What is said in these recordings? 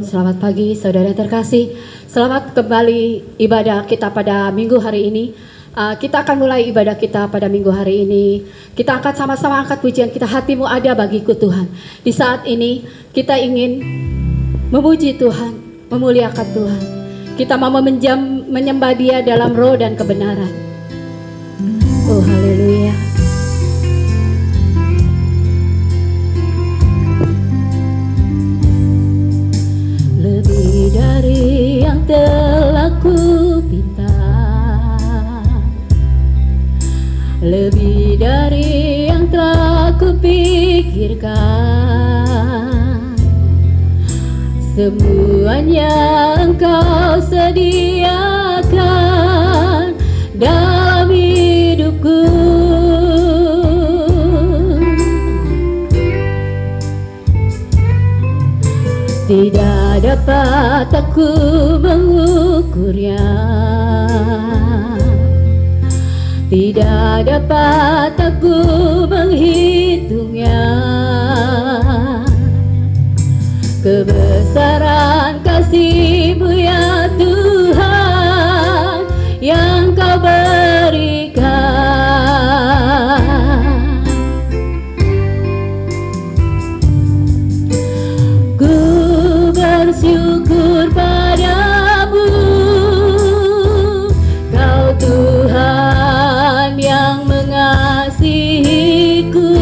Selamat pagi saudara yang terkasih. Selamat kembali ibadah kita pada minggu hari ini. Kita akan mulai ibadah kita pada minggu hari ini. Kita akan sama-sama angkat pujian kita, hatimu ada bagiku Tuhan. Di saat ini kita ingin memuji Tuhan, memuliakan Tuhan. Kita mau menyembah Dia dalam roh dan kebenaran. Oh haleluya. Lebih dari yang telah kupinta, lebih dari yang telah kupikirkan, semuanya Engkau sediakan dalam hidupku. Tidak dapat aku mengukurnya, tidak dapat aku menghitungnya. Kebesaran kasih-Mu ya Tuhan yang Kau berikan. Bersyukur padamu, Kau Tuhan yang mengasihiku.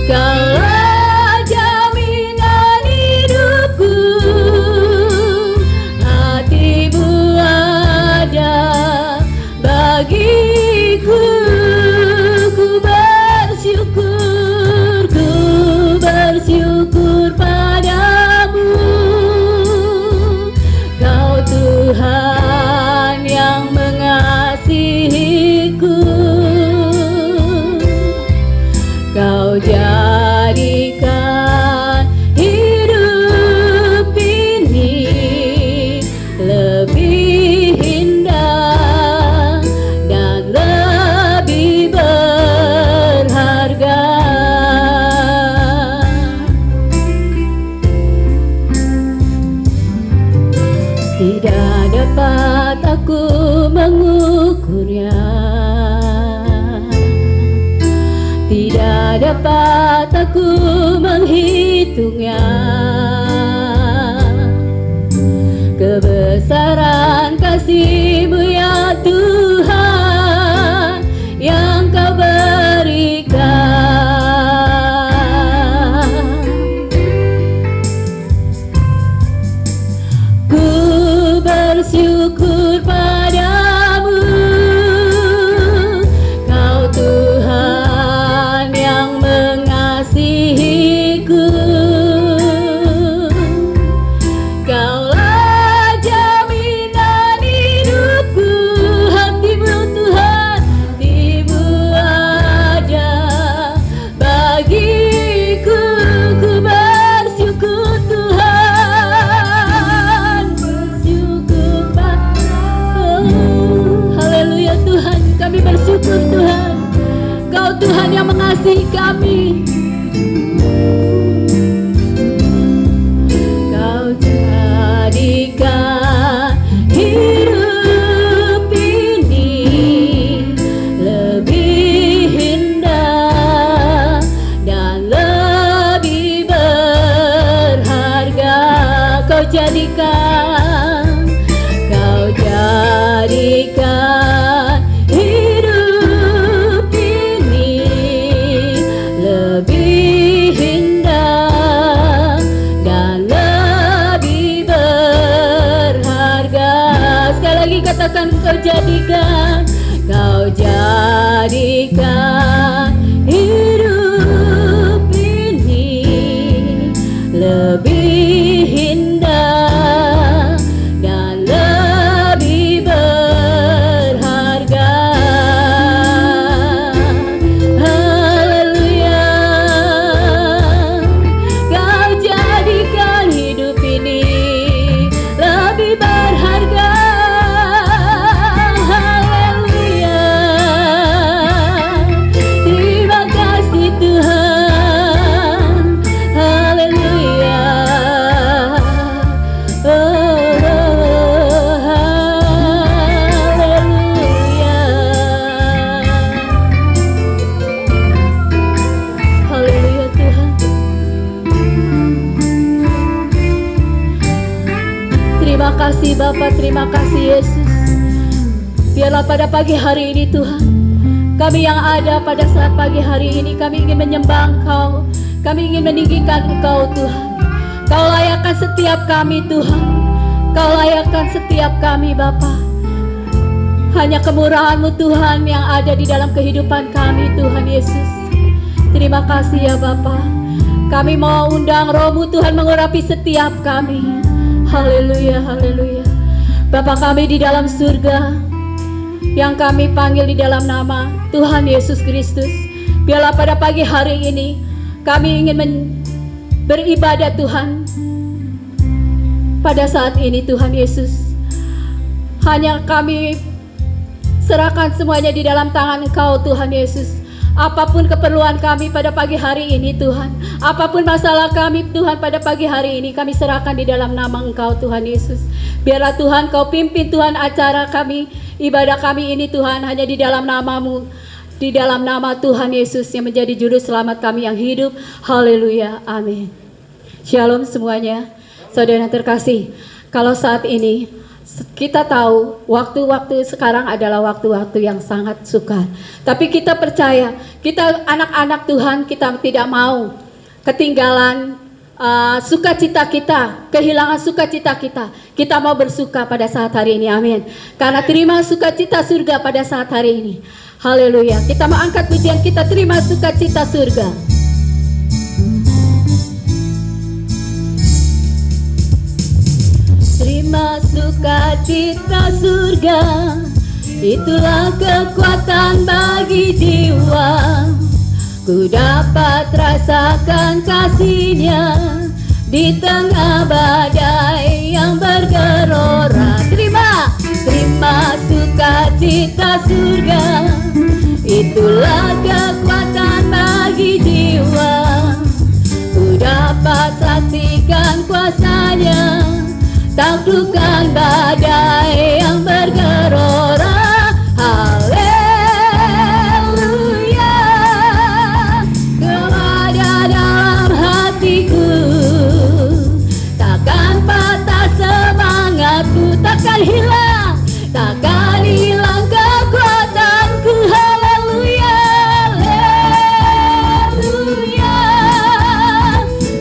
Kaulah jaminan hidupku, hati-Mu ada bagiku. Ku bersyukur padamu, Kau Tuhan yang mengasihiku. Kau jadikan hidup ini lebih indah dan lebih berharga. Tidak dapat aku mengukurnya, tidak dapat aku menghitungnya. Kebesaran kasih-Mu ya Tuhan yang Kau berikan. Bersyukur padamu, Kau Tuhan yang mengasihiku. Kaulah jaminan hidupku, hati-Mu Tuhan, hati-Mu ada bagiku. Ku bersyukur Tuhan, haleluya Tuhan, kami bersyukur Tuhan, Kau Tuhan yang mengasihi kami. Kau jadikan hidup ini lebih indah dan lebih berharga. Kau jadikan hidup ini lebih indah dan lebih berharga. Sekali lagi katakan, Kau jadikan hidup ini lebih indah dan lebih berharga. Haleluya. Kau jadikan hidup ini lebih berharga. Haleluya. Terima kasih Tuhan. Haleluya. Terima kasih Bapa, terima kasih Yesus. Biarlah pada pagi hari ini Tuhan, kami yang ada pada saat pagi hari ini, kami ingin menyembah Engkau, kami ingin meninggikan Engkau Tuhan. Kau layakkan setiap kami Tuhan, Kau layakkan setiap kami Bapa. Hanya kemurahan-Mu Tuhan yang ada di dalam kehidupan kami Tuhan Yesus. Terima kasih ya Bapa. Kami mau undang Roh-Mu Tuhan mengurapi setiap kami. Haleluya, haleluya. Bapa kami di dalam surga, yang kami panggil di dalam nama Tuhan Yesus Kristus, biarlah pada pagi hari ini kami ingin beribadah Tuhan. Pada saat ini Tuhan Yesus, hanya kami serahkan semuanya di dalam tangan Engkau Tuhan Yesus. Apapun keperluan kami pada pagi hari ini Tuhan, apapun masalah kami Tuhan pada pagi hari ini, kami serahkan di dalam nama Engkau Tuhan Yesus. Biarlah Tuhan Kau pimpin Tuhan acara kami, ibadah kami ini Tuhan, hanya di dalam nama-Mu, di dalam nama Tuhan Yesus yang menjadi juru selamat kami yang hidup. Haleluya, amin. Shalom semuanya. Saudara yang terkasih, kalau saat ini kita tahu waktu-waktu sekarang adalah waktu-waktu yang sangat sukar. Tapi kita percaya, kita anak-anak Tuhan, kita tidak mau ketinggalan sukacita kita, kehilangan sukacita kita. Kita mau bersuka pada saat hari ini, amin. Karena terima sukacita surga pada saat hari ini. Haleluya. Kita mau angkat pujian kita, terima sukacita surga. Terima sukacita surga, itulah kekuatan bagi jiwa. Ku dapat rasakan kasih-Nya di tengah badai yang bergelora. Terima sukacita surga, itulah kekuatan bagi jiwa. Ku dapat saksikan kuasa-Nya, taklukkan badai yang bergelora. Haleluya. Kau ada dalam hatiku, takkan patah semangatku, takkan hilang kekuatanku. Haleluya, haleluya.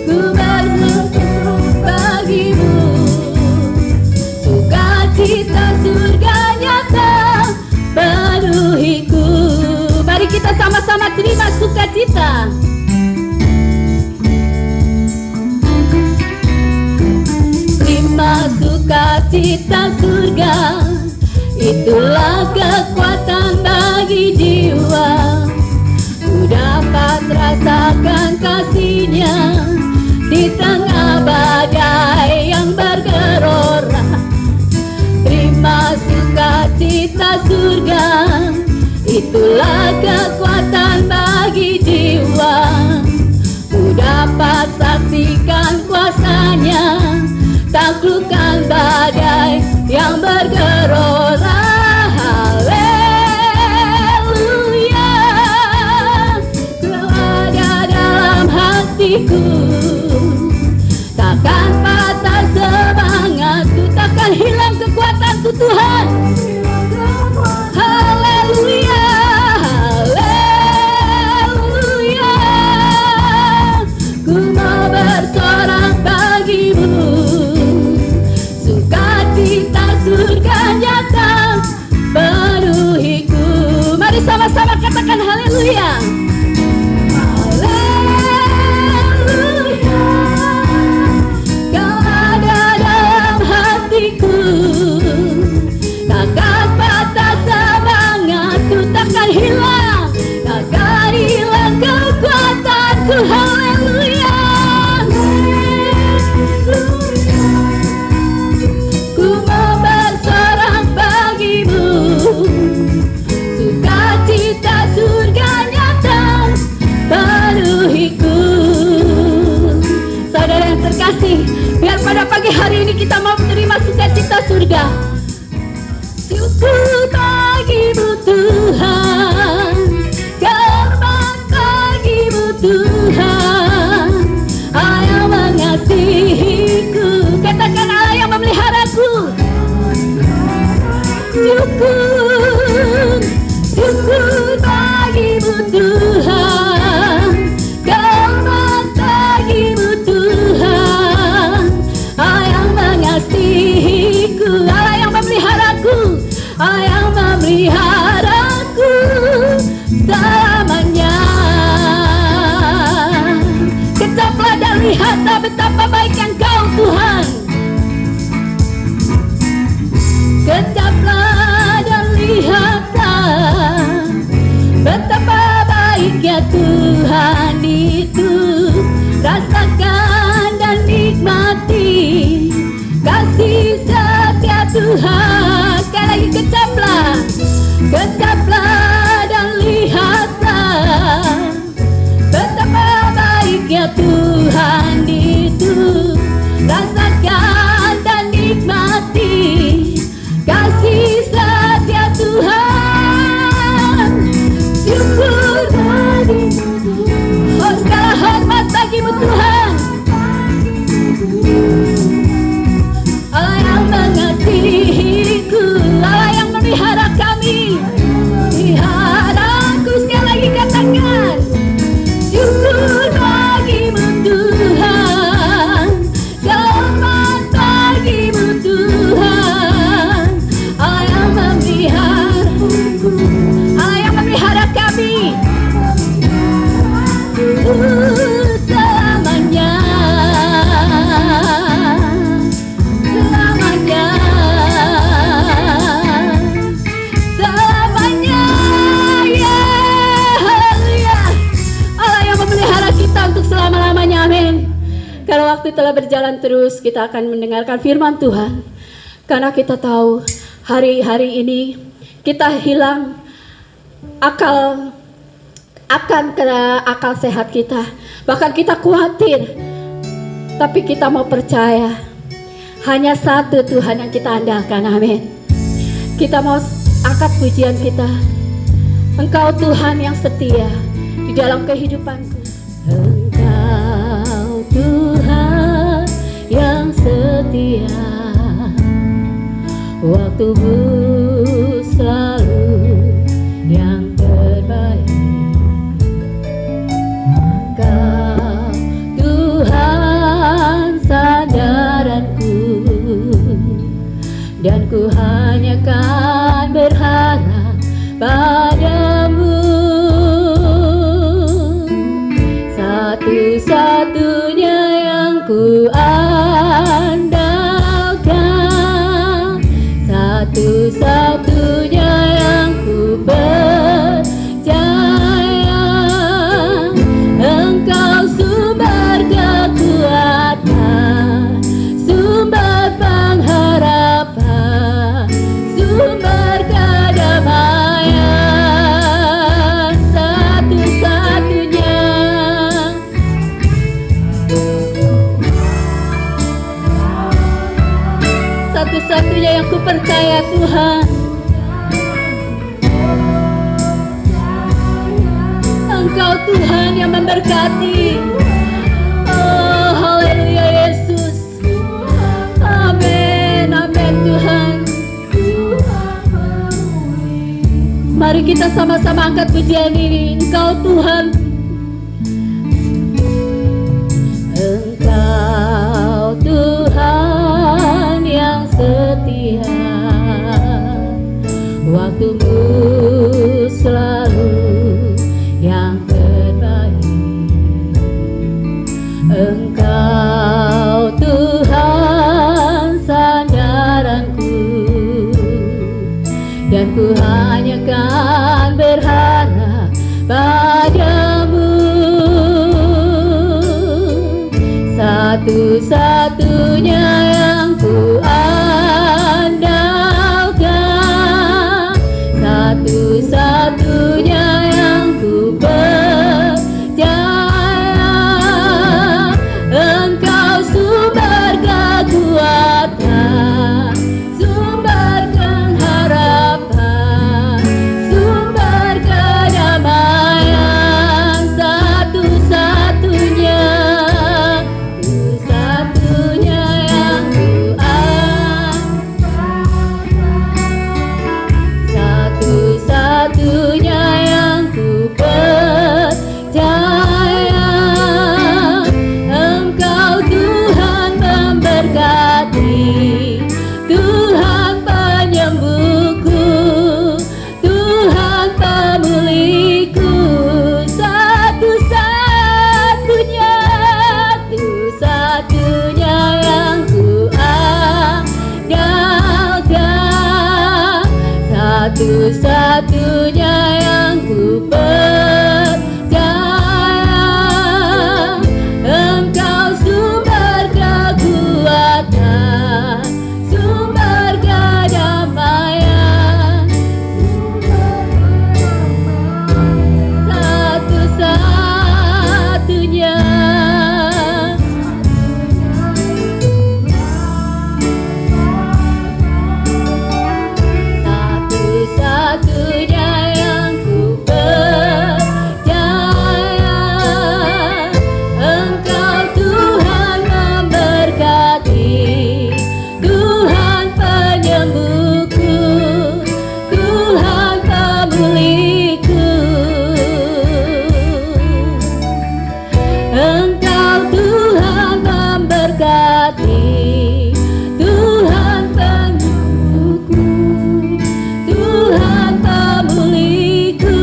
Ku bersyukur bagimu, sukacita surga nyata penuhiku. Mari kita sama-sama terima sukacita. Terima sukacita surga, itulah kekuatan bagi jiwa. Ku dapat rasakan kasih-Nya di tengah badai yang bergelora. Terima sukacita surga, itulah kekuatan bagi jiwa. Ku dapat saksikan kuasa-Nya, taklukkan badai yang bergelora. Haleluya. Kau ada dalam hatiku, takkan patah semangatku, takkan hilang kekuatanku Tuhan. Haleluya, haleluya. Ku mau bersorak bagimu, sukacita surga nyata penuhiku. Mari sama-sama katakan haleluya. Haleluya. Kau ada dalam hatiku, takkan patah semangatku, takkan hilang kekuatanku. Haleluya. Ku mau bersorak bagimu, sukacita surga nyata penuhiku. Saudara yang terkasih, biar pada pagi hari ini kita mau menerima sukacita surga. Syukur bagimu Tuhan, hormat bagimu Tuhan, Allah yang mengasihiku. Katakan Allah yang memeliharaku. Allah yang memeliharaku selamanya. Kecaplah dan lihatlah betapa baik Engkau Tuhan. Kecaplah dan lihatlah betapa baiknya Tuhan itu. Rasakan dan nikmati kasih setia Tuhan. Sekali lagi kecaplah, kecaplah dan lihatlah betapa baiknya Tuhan itu. Rasakan dan nikmati kasih setia Tuhan. Syukur bagimu, oh segala hormat bagimu Tuhan. Allah yang mengasihiku, Allah yang memelihara kami, meliharaku. Sekali lagi katakan, syukur bagimu Tuhan, selamat bagimu Tuhan. Allah yang memeliharaku, Allah yang memelihara kami selamanya, selamanya, selamanya. Ya, haleluya. Allah yang memelihara kita untuk selama-lamanya. Amin. Kalau waktu telah berjalan terus, kita akan mendengarkan firman Tuhan. Karena kita tahu hari-hari ini kita hilang akal akal sehat kita. Bahkan kita khawatir. Tapi kita mau percaya hanya satu Tuhan yang kita andalkan. Amin. Kita mau angkat pujian kita. Engkau Tuhan yang setia di dalam kehidupanku. Engkau Tuhan yang setia, waktumu selalu yang terbaik. Engkau Tuhan sandaranku, dan ku hanya kan berharap padamu. Satu-satunya yang ku andalkan, satu-satunya yang ku percaya. Engkau sumber kekuatan, sumber pengharapan, sumber kedamaian. Satu-satunya, satu-satunya yang ku percaya Tuhan. Engkau Tuhan yang memberkati. Oh haleluya Yesus. Amin, amin Tuhan. Mari kita sama-sama angkat pujian ini. Engkau Tuhan, Engkau Tuhan yang setia, waktumu selalu yang terbaik. Engkau Tuhan sandaranku, dan ku hanya kan berharap padamu. Satu-satunya yang ku andalkan, satu-satunya yang ku percaya. Engkau sumber kekuatan, sumber pengharapan, sumber kedamaian. Satu-satunya, satu-satunya yang ku satu-satunya yang ku percaya. Engkau sumber kekuatan, sumber kedamaian, satu-satunya. Satu-satunya yang ku percaya. Engkau Tuhan memberkati, Tuhan penyembuhku, Tuhan pemulihku. Engkau Tuhan memberkati, Tuhan penyembuhku, Tuhan pemulihku.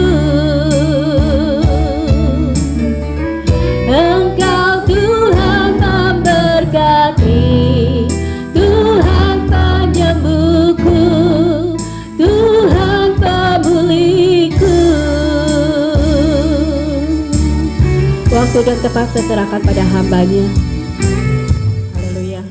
Engkau Tuhan memberkati, Tuhan penyembuhku, Tuhan pemulihku. Waktu dan tempat saya serahkan pada hamba-Nya. Haleluya.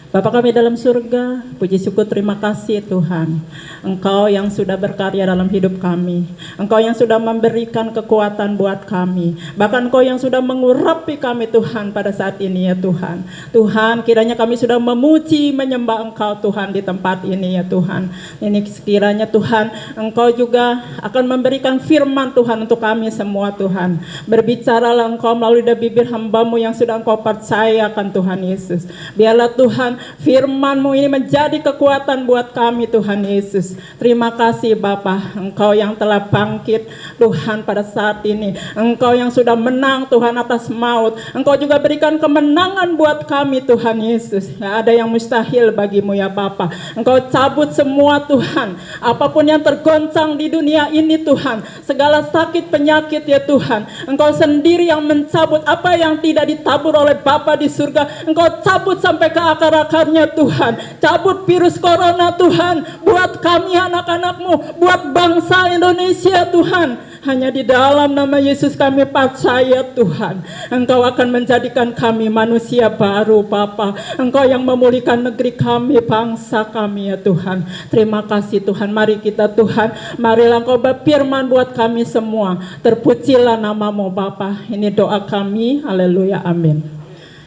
Bapa kami dalam surga, puji syukur terima kasih Tuhan. Engkau yang sudah berkarya dalam hidup kami. Engkau yang sudah memberikan kekuatan buat kami. Bahkan Engkau yang sudah mengurapi kami Tuhan pada saat ini ya Tuhan. Tuhan kiranya kami sudah memuji menyembah Engkau Tuhan di tempat ini ya Tuhan. Ini sekiranya Tuhan Engkau juga akan memberikan firman Tuhan untuk kami semua Tuhan. Berbicaralah Engkau melalui bibir hamba-Mu yang sudah Engkau percayakan Tuhan Yesus. Biarlah Tuhan firman-Mu ini menjadi kekuatan buat kami Tuhan Yesus. Terima kasih Bapa, Engkau yang telah bangkit Tuhan pada saat ini. Engkau yang sudah menang Tuhan atas maut. Engkau juga berikan kemenangan buat kami Tuhan Yesus. Tidak ada yang mustahil bagi-Mu ya Bapa. Engkau cabut semua Tuhan, apapun yang tergoncang di dunia ini Tuhan, segala sakit penyakit ya Tuhan. Engkau sendiri yang mencabut apa yang tidak ditabur oleh Bapa di surga. Engkau cabut sampai ke akar-akarnya Tuhan. Cabut virus corona Tuhan buat kami anak-anak-Mu, buat bangsa Indonesia Tuhan. Hanya di dalam nama Yesus kami percaya Tuhan, Engkau akan menjadikan kami manusia baru Bapa. Engkau yang memulihkan negeri kami, bangsa kami ya Tuhan. Terima kasih Tuhan. Mari kita Tuhan, marilah Engkau berfirman buat kami semua. Terpujilah nama-Mu Bapa. Ini doa kami. Haleluya, amin.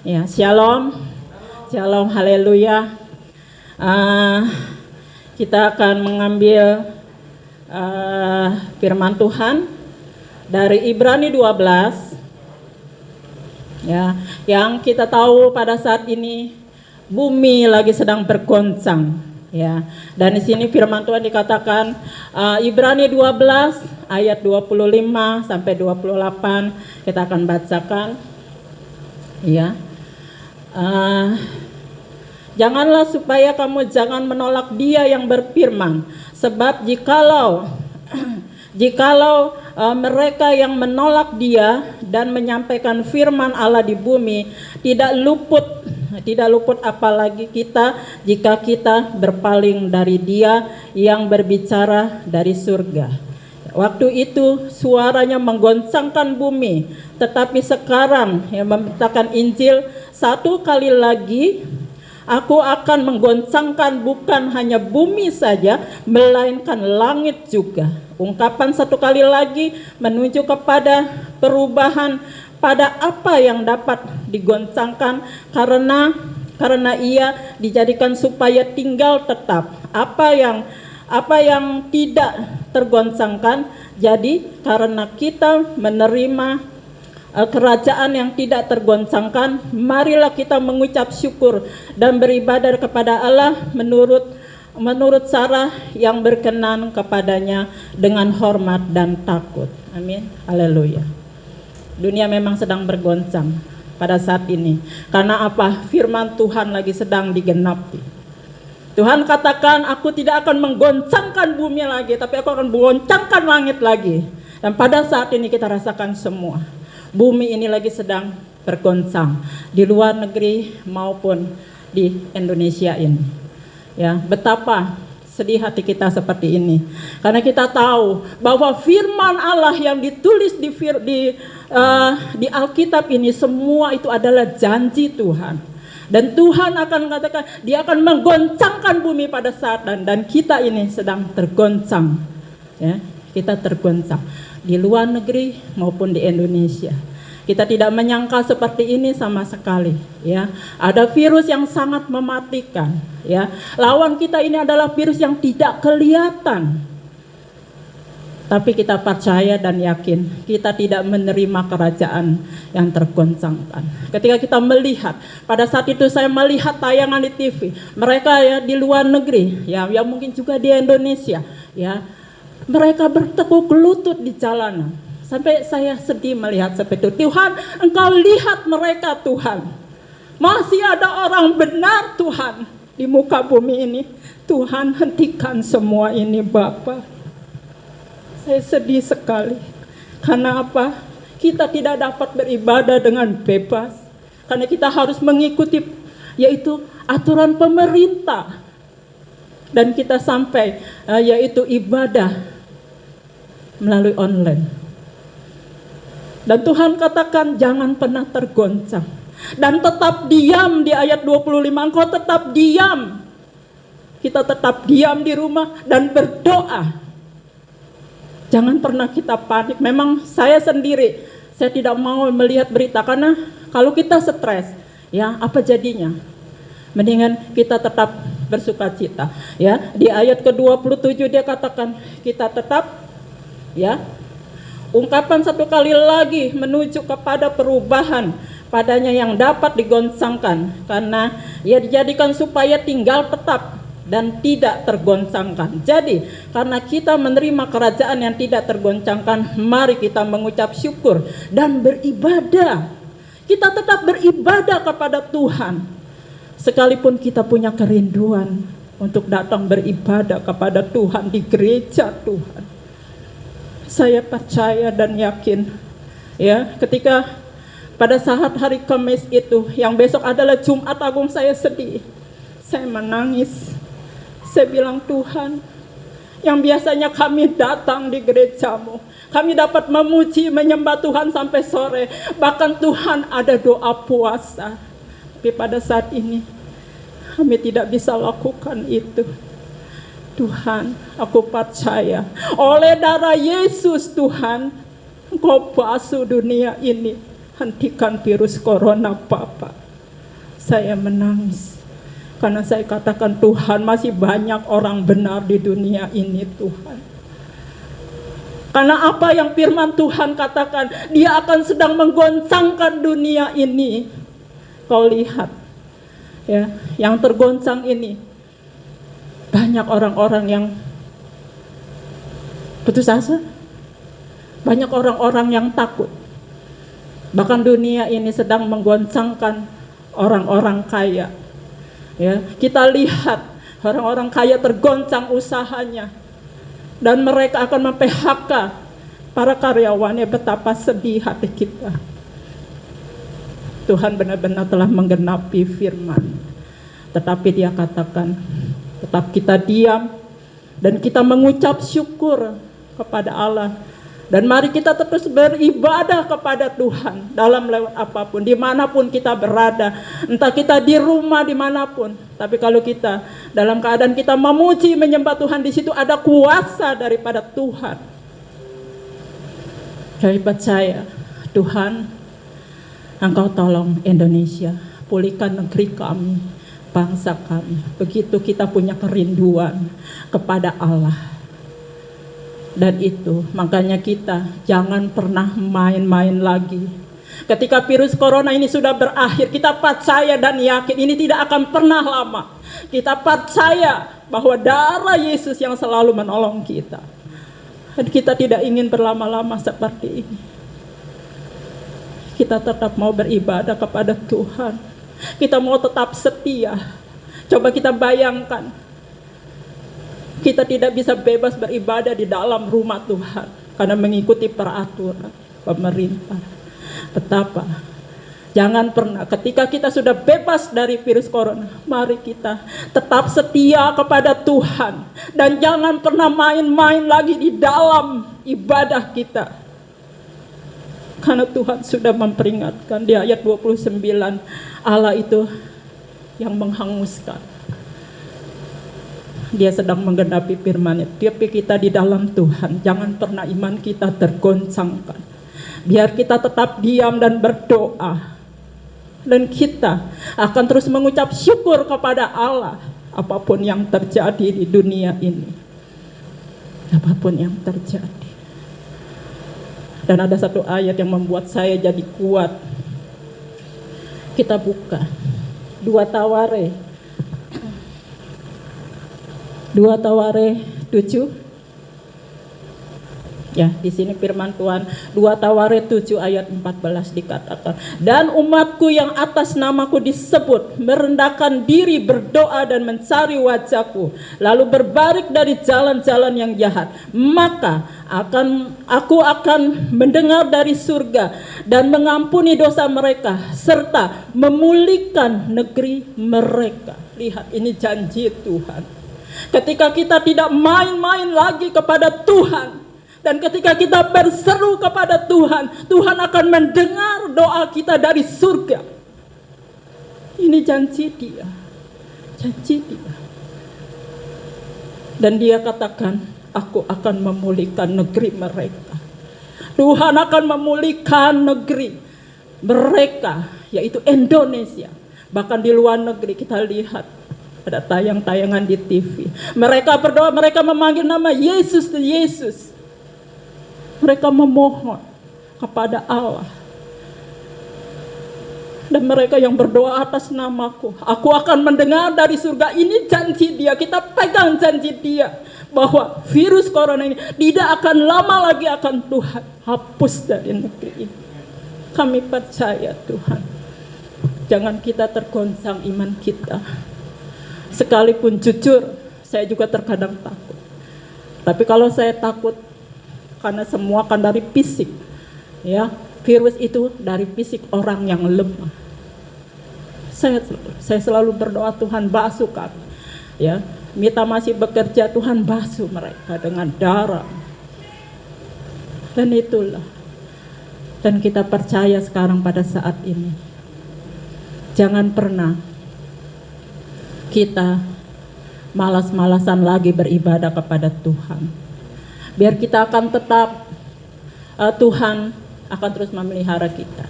Ya, shalom. Shalom, haleluya. Kita akan mengambil firman Tuhan dari Ibrani 12 ya, yang kita tahu pada saat ini bumi lagi sedang bergoncang ya. Dan di sini firman Tuhan dikatakan Ibrani 12 ayat 25 sampai 28 kita akan bacakan ya. Janganlah supaya kamu jangan menolak Dia yang berfirman, sebab jikalau mereka yang menolak Dia dan menyampaikan firman Allah di bumi tidak luput apalagi kita jika kita berpaling dari Dia yang berbicara dari surga. Waktu itu suaranya menggoncangkan bumi, tetapi sekarang yang memberitakan Injil satu kali lagi, Aku akan menggoncangkan bukan hanya bumi saja, melainkan langit juga. Ungkapan satu kali lagi menunjuk kepada perubahan pada apa yang dapat digoncangkan karena ia dijadikan supaya tinggal tetap. Apa yang tidak tergoncangkan. Jadi karena kita menerima kerajaan yang tidak tergoncangkan, marilah kita mengucap syukur dan beribadah kepada Allah menurut cara yang berkenan kepadanya dengan hormat dan takut. Amin. Haleluya. Dunia memang sedang bergoncang pada saat ini. Karena apa? Firman Tuhan lagi sedang digenapi. Tuhan katakan, aku tidak akan menggoncangkan bumi lagi, tapi aku akan menggoncangkan langit lagi. Dan pada saat ini kita rasakan semua. Bumi ini lagi sedang bergoncang di luar negeri maupun di Indonesia ini. Ya, betapa sedih hati kita seperti ini. Karena kita tahu bahwa firman Allah yang ditulis di Alkitab ini semua itu adalah janji Tuhan. Dan Tuhan akan mengatakan dia akan menggoncangkan bumi pada saat dan kita ini sedang tergoncang. Ya, kita tergoncang di luar negeri maupun di Indonesia. Kita tidak menyangka seperti ini sama sekali, ya. Ada virus yang sangat mematikan, ya. Lawan kita ini adalah virus yang tidak kelihatan. Tapi kita percaya dan yakin kita tidak menerima kerajaan yang tergoncangkan. Ketika kita melihat, pada saat itu saya melihat tayangan di TV, mereka ya di luar negeri, ya mungkin juga di Indonesia, ya. Mereka bertekuk lutut di jalanan. Sampai saya sedih melihat seperti itu. Tuhan, Engkau lihat mereka Tuhan. Masih ada orang benar Tuhan di muka bumi ini. Tuhan, hentikan semua ini Bapa. Saya sedih sekali. Karena apa? Kita tidak dapat beribadah dengan bebas. Karena kita harus mengikuti yaitu aturan pemerintah. Dan kita sampai yaitu ibadah melalui online. Dan Tuhan katakan jangan pernah tergoncang. Dan tetap diam di ayat 25. Engkau tetap diam. Kita tetap diam di rumah dan berdoa. Jangan pernah kita panik. Memang saya sendiri, saya tidak mau melihat berita. Karena kalau kita stres, ya apa jadinya? Mendingan kita tetap bersukacita. Ya, di ayat ke-27 dia katakan kita tetap, ya, ungkapan satu kali lagi menuju kepada perubahan padanya yang dapat digoncangkan, karena ia dijadikan supaya tinggal tetap dan tidak tergoncangkan. Jadi karena kita menerima kerajaan yang tidak tergoncangkan, mari kita mengucap syukur dan beribadah. Kita tetap beribadah kepada Tuhan, sekalipun kita punya kerinduan untuk datang beribadah kepada Tuhan di gereja Tuhan. Saya percaya dan yakin, ya, ketika pada saat hari Kamis itu, yang besok adalah Jumat Agung, saya sedih, saya menangis. Saya bilang, Tuhan, yang biasanya kami datang di gerejamu, kami dapat memuji, menyembah Tuhan sampai sore, bahkan Tuhan ada doa puasa. Tapi pada saat ini kami tidak bisa lakukan itu. Tuhan, aku percaya oleh darah Yesus Tuhan, Engkau basuh dunia ini. Hentikan virus corona Bapa. Saya menangis karena saya katakan, Tuhan, masih banyak orang benar di dunia ini Tuhan. Karena apa yang firman Tuhan katakan, dia akan sedang menggoncangkan dunia ini. Kau lihat, ya, yang tergoncang ini banyak orang-orang yang putus asa, banyak orang-orang yang takut. Bahkan dunia ini sedang menggoncangkan orang-orang kaya. Ya, kita lihat orang-orang kaya tergoncang usahanya, dan mereka akan mem-PHK para karyawannya. Betapa sedih hati kita. Tuhan benar-benar telah menggenapi firman. Tetapi dia katakan, tetap kita diam dan kita mengucap syukur kepada Allah. Dan mari kita terus beribadah kepada Tuhan dalam lewat apapun, dimanapun kita berada, entah kita di rumah dimanapun. Tapi kalau kita dalam keadaan kita memuji, menyembah Tuhan, di situ ada kuasa daripada Tuhan. Saya percaya, Tuhan, Engkau tolong Indonesia, pulihkan negeri kami, bangsa kami. Begitu kita punya kerinduan kepada Allah. Dan itu makanya kita jangan pernah main-main lagi. Ketika virus corona ini sudah berakhir, kita percaya dan yakin ini tidak akan pernah lama. Kita percaya bahwa darah Yesus yang selalu menolong kita. Dan kita tidak ingin berlama-lama seperti ini. Kita tetap mau beribadah kepada Tuhan. Kita mau tetap setia. Coba kita bayangkan, kita tidak bisa bebas beribadah di dalam rumah Tuhan karena mengikuti peraturan pemerintah. Betapa Jangan pernah ketika kita sudah bebas dari virus corona, mari kita tetap setia kepada Tuhan. Dan jangan pernah main-main lagi di dalam ibadah kita. Karena Tuhan sudah memperingatkan di ayat 29, Allah itu yang menghanguskan. Dia sedang menggenapi firman-Nya. Tapi kita di dalam Tuhan, jangan pernah iman kita tergoncangkan. Biar kita tetap diam dan berdoa. Dan kita akan terus mengucap syukur kepada Allah apapun yang terjadi di dunia ini. Apapun yang terjadi. Dan ada satu ayat yang membuat saya jadi kuat. Kita buka 2 Taware 7. Ya, di sini firman Tuhan 2 Taware 7 ayat 14 dikatakan, dan umatku yang atas namaku disebut merendahkan diri, berdoa dan mencari wajahku, lalu berbalik dari jalan-jalan yang jahat, maka aku akan mendengar dari surga dan mengampuni dosa mereka serta memulihkan negeri mereka. Lihat, ini janji Tuhan. Ketika kita tidak main-main lagi kepada Tuhan, dan ketika kita berseru kepada Tuhan, Tuhan akan mendengar doa kita dari surga. Ini janji Dia. Janji Dia. Dan Dia katakan, aku akan memulihkan negeri mereka. Tuhan akan memulihkan negeri mereka, yaitu Indonesia. Bahkan di luar negeri kita lihat ada tayang-tayangan di TV. Mereka berdoa, mereka memanggil nama Yesus dan Yesus. Mereka memohon kepada Allah. Dan mereka yang berdoa atas namaku, aku akan mendengar dari surga. Ini janji Dia, kita pegang janji Dia. Bahwa virus corona ini tidak akan lama lagi akan Tuhan hapus dari negeri ini. Kami percaya Tuhan. Jangan kita tergoncang iman kita. Sekalipun jujur, saya juga terkadang takut. Tapi kalau saya takut, karena semua kan dari fisik, ya, virus itu dari fisik orang yang lemah. Saya selalu berdoa, Tuhan basuh kami, ya. Mita masih bekerja, Tuhan basuh mereka dengan darah. Dan itulah. Dan kita percaya sekarang pada saat ini, jangan pernah kita malas-malasan lagi beribadah kepada Tuhan. Biar kita akan tetap, Tuhan akan terus memelihara kita.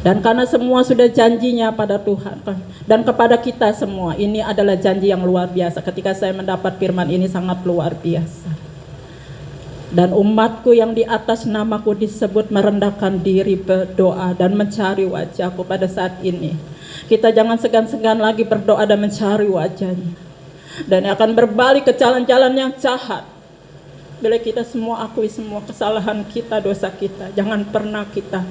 Dan karena semua sudah janjinya pada Tuhan dan kepada kita semua, ini adalah janji yang luar biasa. Ketika saya mendapat firman ini sangat luar biasa. Dan umatku yang di atas namaku disebut merendahkan diri, berdoa dan mencari wajahku. Pada saat ini kita jangan segan-segan lagi berdoa dan mencari wajahnya. Dan akan berbalik ke jalan-jalan yang jahat. Bila kita semua akui semua kesalahan kita, dosa kita, jangan pernah kita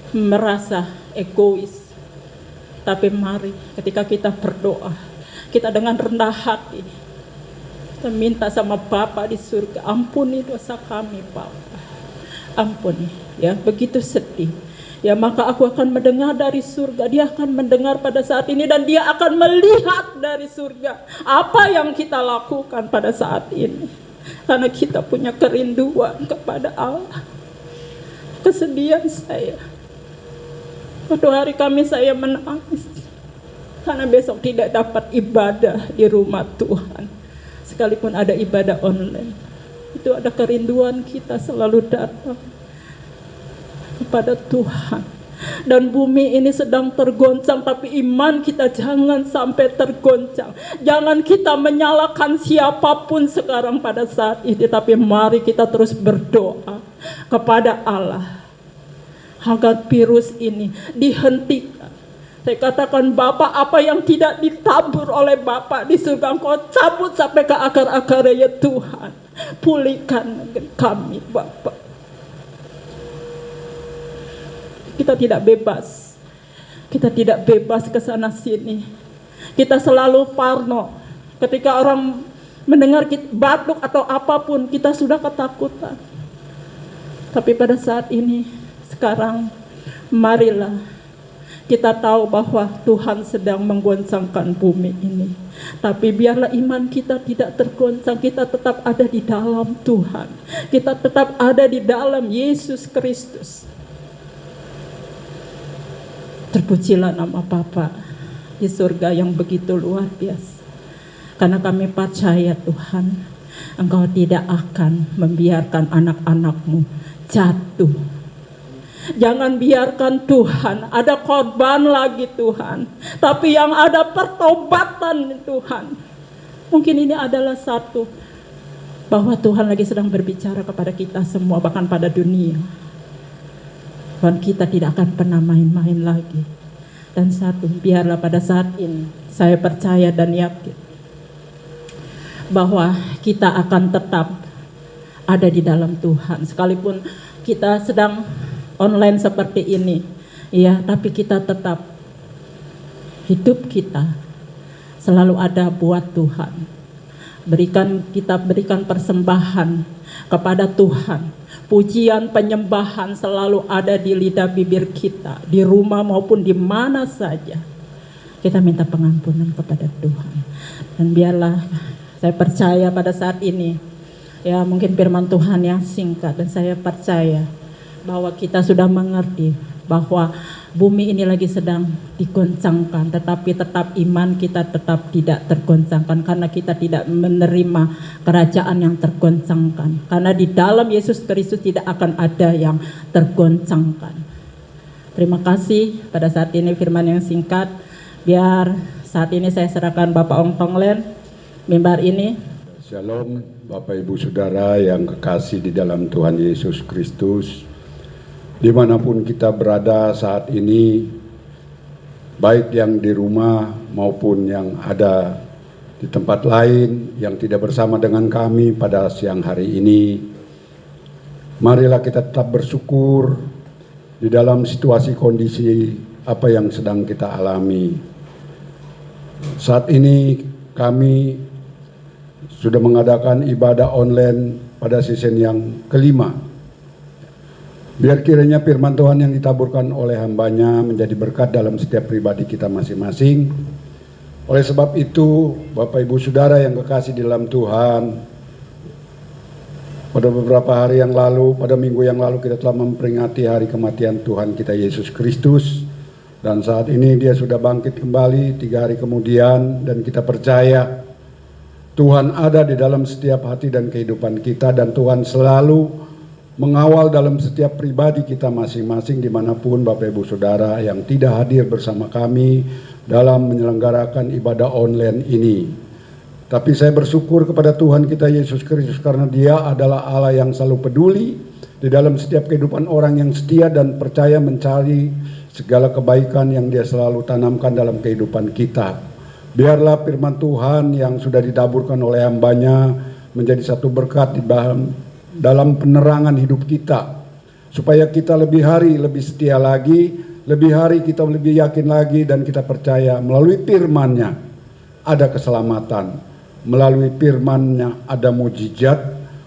merasa egois. Tapi mari ketika kita berdoa, kita dengan rendah hati, kita minta sama Bapa di surga, ampuni dosa kami Bapa, ampuni. Ya, begitu sedih. Ya, maka aku akan mendengar dari surga. Dia akan mendengar pada saat ini dan Dia akan melihat dari surga apa yang kita lakukan pada saat ini. Karena kita punya kerinduan kepada Allah. Kesedihan saya, suatu hari saya menangis karena besok tidak dapat ibadah di rumah Tuhan. Sekalipun ada ibadah online, itu ada kerinduan kita selalu datang kepada Tuhan. Dan bumi ini sedang tergoncang, tapi iman kita jangan sampai tergoncang. Jangan kita menyalahkan siapapun sekarang pada saat ini, tapi mari kita terus berdoa kepada Allah agar virus ini dihentikan. Saya katakan, Bapak, apa yang tidak ditabur oleh Bapak di surga, Engkau cabut sampai ke akar-akarnya ya Tuhan. Pulihkan negeri kami Bapak. Kita tidak bebas. Kita tidak bebas ke sana sini. Kita selalu parno. Ketika orang mendengar kita batuk atau apapun, kita sudah ketakutan. Tapi pada saat ini, sekarang Marilah kita tahu bahwa Tuhan sedang menggoncangkan bumi ini. Tapi biarlah iman kita tidak tergoncang. Kita tetap ada di dalam Tuhan. Kita tetap ada di dalam Yesus Kristus. Terpujilah nama Bapa di surga yang begitu luar biasa. Karena kami percaya Tuhan, Engkau tidak akan membiarkan anak-anak-Mu jatuh. Jangan biarkan Tuhan ada korban lagi Tuhan, tapi yang ada pertobatan Tuhan. Mungkin ini adalah satu bahwa Tuhan lagi sedang berbicara kepada kita semua, bahkan pada dunia. Dan kita tidak akan pernah main-main lagi. Dan satu, biarlah pada saat ini saya percaya dan yakin bahwa kita akan tetap ada di dalam Tuhan. Sekalipun kita sedang online seperti ini, ya, tapi kita tetap hidup kita selalu ada buat Tuhan. Kita berikan persembahan kepada Tuhan. Pujian, penyembahan selalu ada di lidah bibir kita, di rumah maupun di mana saja. Kita minta pengampunan kepada Tuhan. Dan biarlah saya percaya pada saat ini, ya mungkin firman Tuhan yang singkat, dan saya percaya bahwa kita sudah mengerti bahwa bumi ini lagi sedang digoncangkan, tetapi tetap iman kita tetap tidak tergoncangkan karena kita tidak menerima kerajaan yang tergoncangkan. Karena di dalam Yesus Kristus tidak akan ada yang tergoncangkan. Terima kasih pada saat ini firman yang singkat. Biar saat ini saya serahkan Bapak Ong Tong Len mimbar ini. Shalom Bapak Ibu Saudara yang kekasih di dalam Tuhan Yesus Kristus. Dimanapun kita berada saat ini, baik yang di rumah maupun yang ada di tempat lain yang tidak bersama dengan kami pada siang hari ini, marilah kita tetap bersyukur di dalam situasi kondisi apa yang sedang kita alami. Saat ini kami sudah mengadakan ibadah online pada season yang kelima. Biar kiranya firman Tuhan yang ditaburkan oleh hambanya menjadi berkat dalam setiap pribadi kita masing-masing. Oleh sebab itu, Bapak Ibu Saudara yang kekasih di dalam Tuhan, pada beberapa hari yang lalu, pada minggu yang lalu kita telah memperingati hari kematian Tuhan kita Yesus Kristus. Dan saat ini dia sudah bangkit kembali 3 hari kemudian, dan kita percaya Tuhan ada di dalam setiap hati dan kehidupan kita, dan Tuhan selalu mengawal dalam setiap pribadi kita masing-masing dimanapun Bapak Ibu Saudara yang tidak hadir bersama kami dalam menyelenggarakan ibadah online ini. Tapi saya bersyukur kepada Tuhan kita Yesus Kristus karena Dia adalah Allah yang selalu peduli di dalam setiap kehidupan orang yang setia dan percaya mencari segala kebaikan yang Dia selalu tanamkan dalam kehidupan kita. Biarlah firman Tuhan yang sudah didaburkan oleh hambanya menjadi satu berkat di dalam penerangan hidup kita, supaya kita lebih hari lebih setia lagi, lebih hari kita lebih yakin lagi, dan kita percaya melalui firman-Nya ada keselamatan, melalui firman-Nya ada mujizat,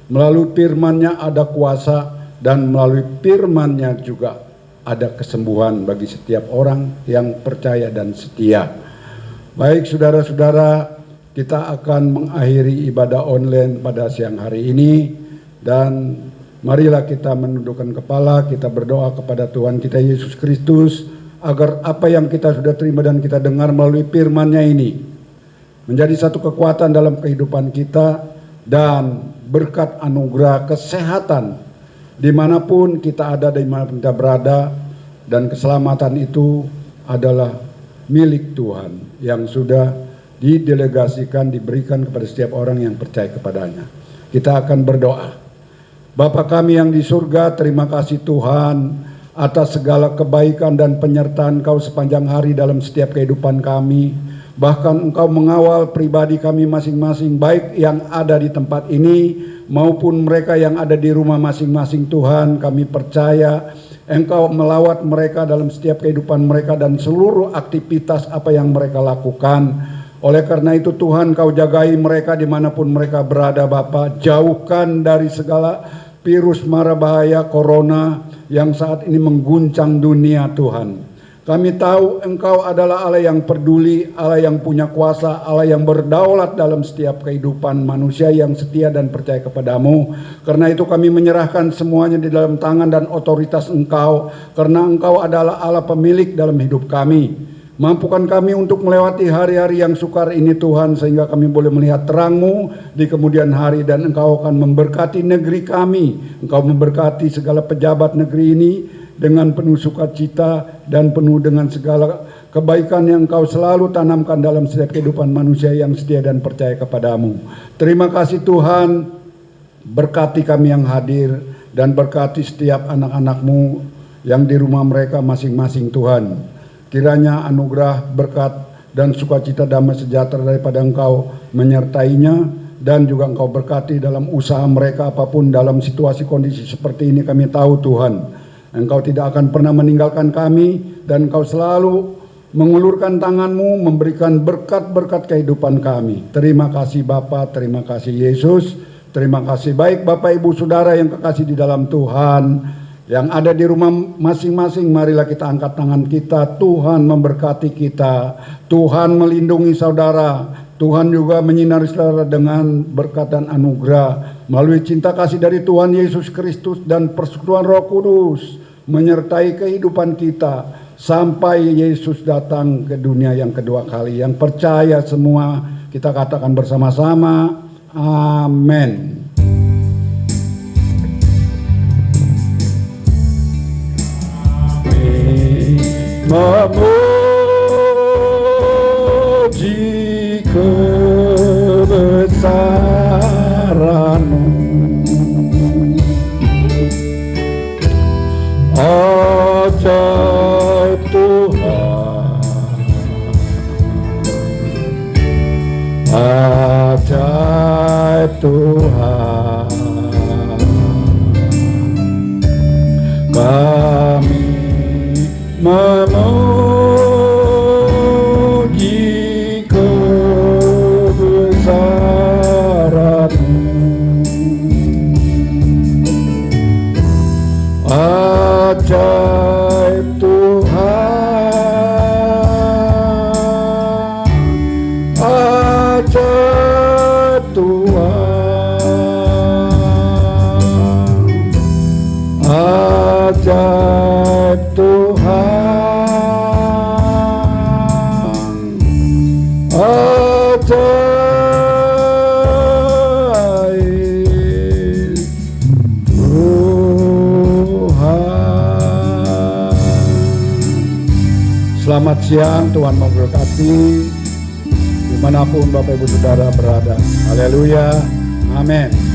melalui firman-Nya ada kuasa, dan melalui firman-Nya juga ada kesembuhan bagi setiap orang yang percaya dan setia. Baik saudara-saudara, kita akan mengakhiri ibadah online pada siang hari ini. Dan marilah kita menundukkan kepala, kita berdoa kepada Tuhan kita Yesus Kristus agar apa yang kita sudah terima dan kita dengar melalui firman-Nya ini menjadi satu kekuatan dalam kehidupan kita dan berkat anugerah kesehatan dimanapun kita ada, dimanapun kita berada, dan keselamatan itu adalah milik Tuhan yang sudah didelegasikan, diberikan kepada setiap orang yang percaya kepadanya. Kita akan berdoa. Bapa kami yang di surga, terima kasih Tuhan atas segala kebaikan dan penyertaan Engkau sepanjang hari dalam setiap kehidupan kami. Bahkan Engkau mengawal pribadi kami masing-masing, baik yang ada di tempat ini maupun mereka yang ada di rumah masing-masing. Tuhan, kami percaya Engkau melawat mereka dalam setiap kehidupan mereka dan seluruh aktivitas apa yang mereka lakukan. Oleh karena itu Tuhan, Kau jagai mereka dimanapun mereka berada Bapa. Jauhkan dari segala virus mara bahaya corona yang saat ini mengguncang dunia Tuhan. Kami tahu Engkau adalah Allah yang peduli, Allah yang punya kuasa, Allah yang berdaulat dalam setiap kehidupan manusia yang setia dan percaya kepadamu. Karena itu kami menyerahkan semuanya di dalam tangan dan otoritas Engkau, karena Engkau adalah Allah pemilik dalam hidup kami. Mampukan kami untuk melewati hari-hari yang sukar ini Tuhan, sehingga kami boleh melihat terang-Mu di kemudian hari, dan Engkau akan memberkati negeri kami. Engkau memberkati segala pejabat negeri ini dengan penuh sukacita dan penuh dengan segala kebaikan yang Engkau selalu tanamkan dalam setiap kehidupan manusia yang setia dan percaya kepadamu. Terima kasih Tuhan, berkati kami yang hadir dan berkati setiap anak-anak-Mu yang di rumah mereka masing-masing Tuhan. Kiranya anugerah, berkat, dan sukacita damai sejahtera daripada Engkau menyertainya, dan juga Engkau berkati dalam usaha mereka apapun dalam situasi kondisi seperti ini. Kami tahu Tuhan, Engkau tidak akan pernah meninggalkan kami, dan Engkau selalu mengulurkan tangan-Mu memberikan berkat-berkat kehidupan kami. Terima kasih Bapa, terima kasih Yesus, terima kasih. Baik Bapak Ibu Saudara yang kekasih di dalam Tuhan, yang ada di rumah masing-masing, marilah kita angkat tangan kita. Tuhan memberkati kita, Tuhan melindungi saudara, Tuhan juga menyinari saudara dengan berkat dan anugerah melalui cinta kasih dari Tuhan Yesus Kristus dan persekutuan Roh Kudus menyertai kehidupan kita sampai Yesus datang ke dunia yang kedua kali. Yang percaya semua kita katakan bersama-sama, amin. Memuji kebesaran-Mu, ajaib Tuhan, ajaib Tuhan. Kami memuji kebesaran-Mu, ajaib Tuhan, ajaib Tuhan, ajaib Tuhan. Selamat siang, Tuhan memberkati dimanapun Bapak Ibu Saudara berada. Haleluya, amin.